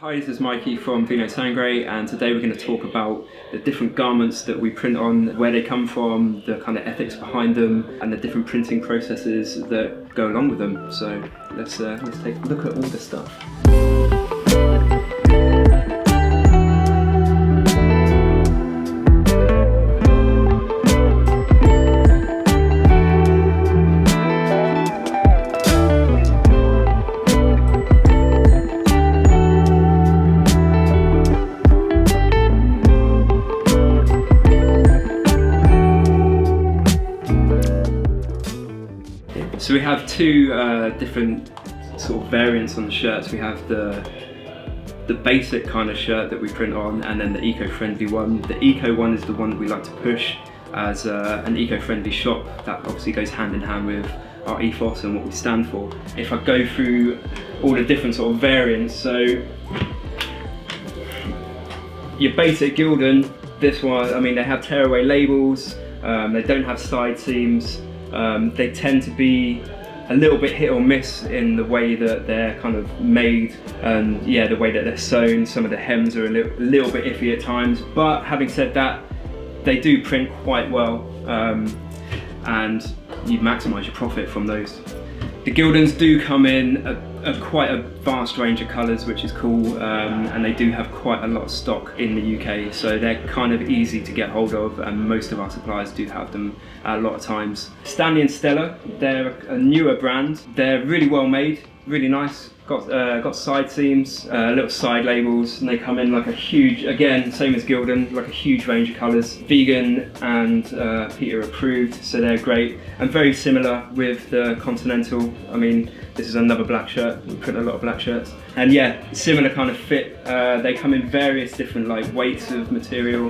Hi, this is Mikey from Vino Sangre, and today we're going to talk about the different garments that we print on, where they come from, the kind of ethics behind them, and the different printing processes that go along with them. So let's take a look at all the stuff. So we have two different sort of variants on the shirts. We have the basic kind of shirt that we print on, and then the eco-friendly one. The eco one is the one that we like to push as an eco-friendly shop. That obviously goes hand in hand with our ethos and what we stand for. If I go through all the different sort of variants, so your basic Gildan, this one, I mean, they have tearaway labels, they don't have side seams. They tend to be a little bit hit or miss in the way that they're kind of made, and yeah, the way that they're sewn. Some of the hems are a little bit iffy at times, but having said that, they do print quite well, and you maximise your profit from those. The Gildans do come in quite a vast range of colours, which is cool, and they do have quite a lot of stock in the UK, so they're kind of easy to get hold of, and most of our suppliers do have them a lot of times. Stanley and Stella, they're a newer brand. They're really well made, really nice. Got side seams, little side labels, and they come in like a huge, again, same as Gildan, like a huge range of colours. Vegan and PETA approved, so they're great. And very similar with the Continental. I mean, this is another black shirt. We print a lot of black shirts. And yeah, similar kind of fit. They come in various different like weights of material,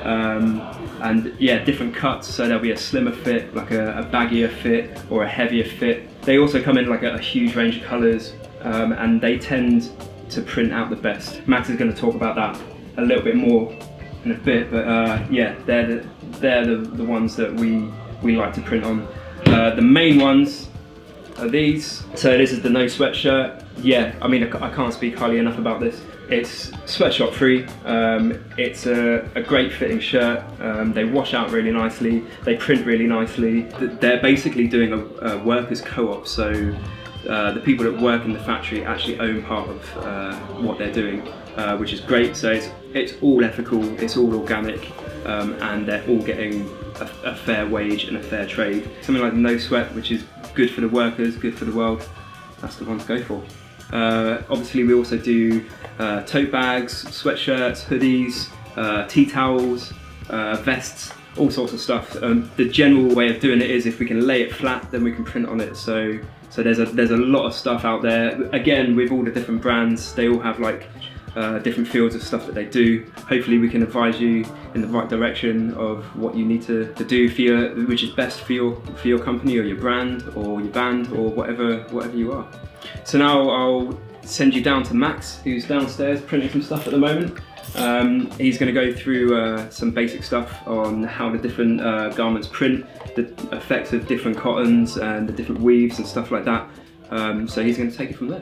and yeah, different cuts. So there'll be a slimmer fit, like a baggier fit, or a heavier fit. They also come in like a huge range of colours. And they tend to print out the best. Max is going to talk about that a little bit more in a bit, but yeah, they're the ones that we like to print on. The main ones are these. So this is the No Sweat shirt. Yeah, I mean, I can't speak highly enough about this. It's sweatshop free. It's a great fitting shirt. They wash out really nicely. They print really nicely. They're basically doing a workers' co-op, so the people that work in the factory actually own part of what they're doing, which is great. So it's all ethical, it's all organic, and they're all getting a fair wage and a fair trade. Something like No Sweat, which is good for the workers, good for the world, that's the one to go for. Obviously we also do tote bags, sweatshirts, hoodies, tea towels, vests, all sorts of stuff. The general way of doing it is if we can lay it flat, then we can print on it. So there's a lot of stuff out there. Again, with all the different brands, they all have like different fields of stuff that they do. Hopefully we can advise you in the right direction of what you need to do which is best for your company or your brand or your band or whatever you are. So now I'll send you down to Max, who's downstairs printing some stuff at the moment. He's going to go through some basic stuff on how the different garments print, the effects of different cottons and the different weaves and stuff like that. So he's going to take it from there.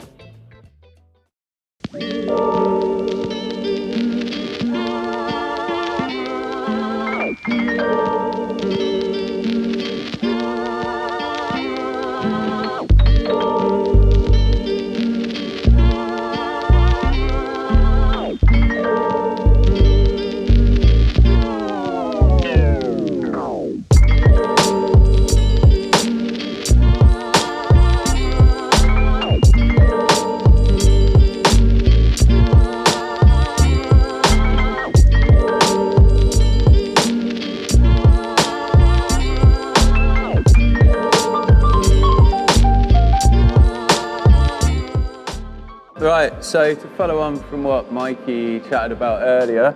Right, so to follow on from what Mikey chatted about earlier,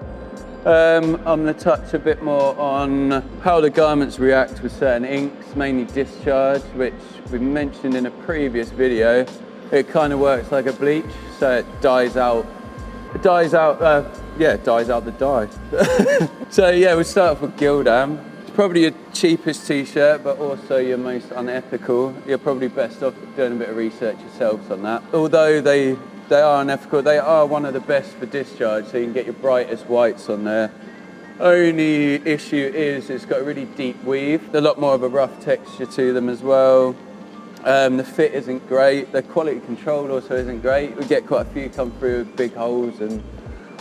I'm going to touch a bit more on how the garments react with certain inks, mainly discharge, which we mentioned in a previous video. It kind of works like a bleach, so it dyes out the dye. So yeah, we'll start off with Gildan. It's probably your cheapest t-shirt, but also your most unethical. You're probably best off doing a bit of research yourselves on that. Although they they are unethical. They are one of the best for discharge, so you can get your brightest whites on there. Only issue is it's got a really deep weave, a lot more of a rough texture to them as well. The fit isn't great. The quality control also isn't great. We get quite a few come through with big holes and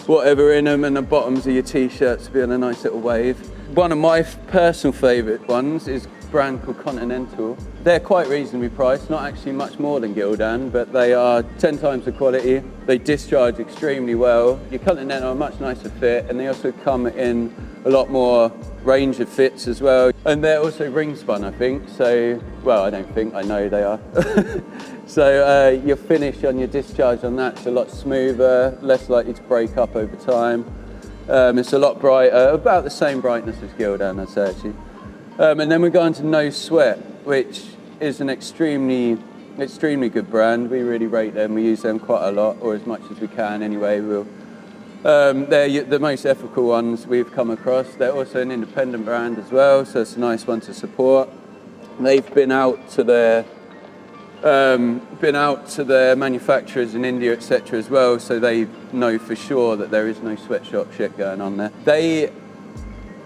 whatever in them, and the bottoms of your t-shirts be on a nice little wave. One of my personal favourite ones is a brand called Continental. They're quite reasonably priced, not actually much more than Gildan, but they are 10 times the quality. They discharge extremely well. Your Continental are a much nicer fit, and they also come in a lot more range of fits as well. And they're also ring spun, I think. So, well, I don't think, I know they are. So your finish on your discharge on that's a lot smoother, less likely to break up over time. It's a lot brighter, about the same brightness as Gildan, I'd say actually. And then we go on to No Sweat, which is an extremely good brand. We really rate them. We use them quite a lot, or as much as we can anyway. They're the most ethical ones we've come across. They're also an independent brand as well, so it's a nice one to support. They've been out to their manufacturers in India, etc. as well, so they know for sure that there is no sweatshop shit going on there. They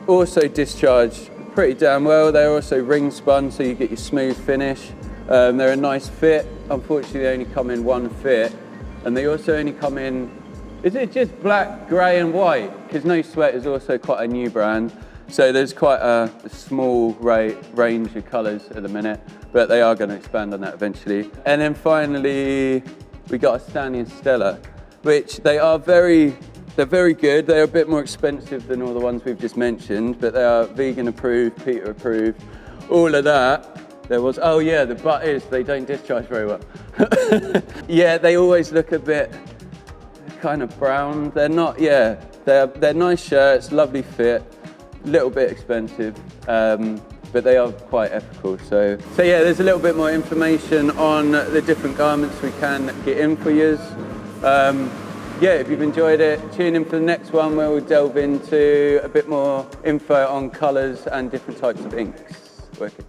also discharge pretty damn well. They're also ring spun, so you get your smooth finish. They're a nice fit. Unfortunately, they only come in one fit, and they also only come in, is it just black, grey and white? Because No Sweat is also quite a new brand. So there's quite a small range of colours at the minute, but they are going to expand on that eventually. And then finally, we got a Stanley and Stella, which they're very good. They're a bit more expensive than all the ones we've just mentioned, but they are vegan approved, PETA approved, all of that. Oh yeah, the but is they don't discharge very well. Yeah, they always look a bit kind of brown. They're not, yeah, they're nice shirts, lovely fit. Little bit expensive, but they are quite ethical. So yeah, there's a little bit more information on the different garments we can get in for you. Yeah, if you've enjoyed it, tune in for the next one where we'll delve into a bit more info on colours and different types of inks. Wicked.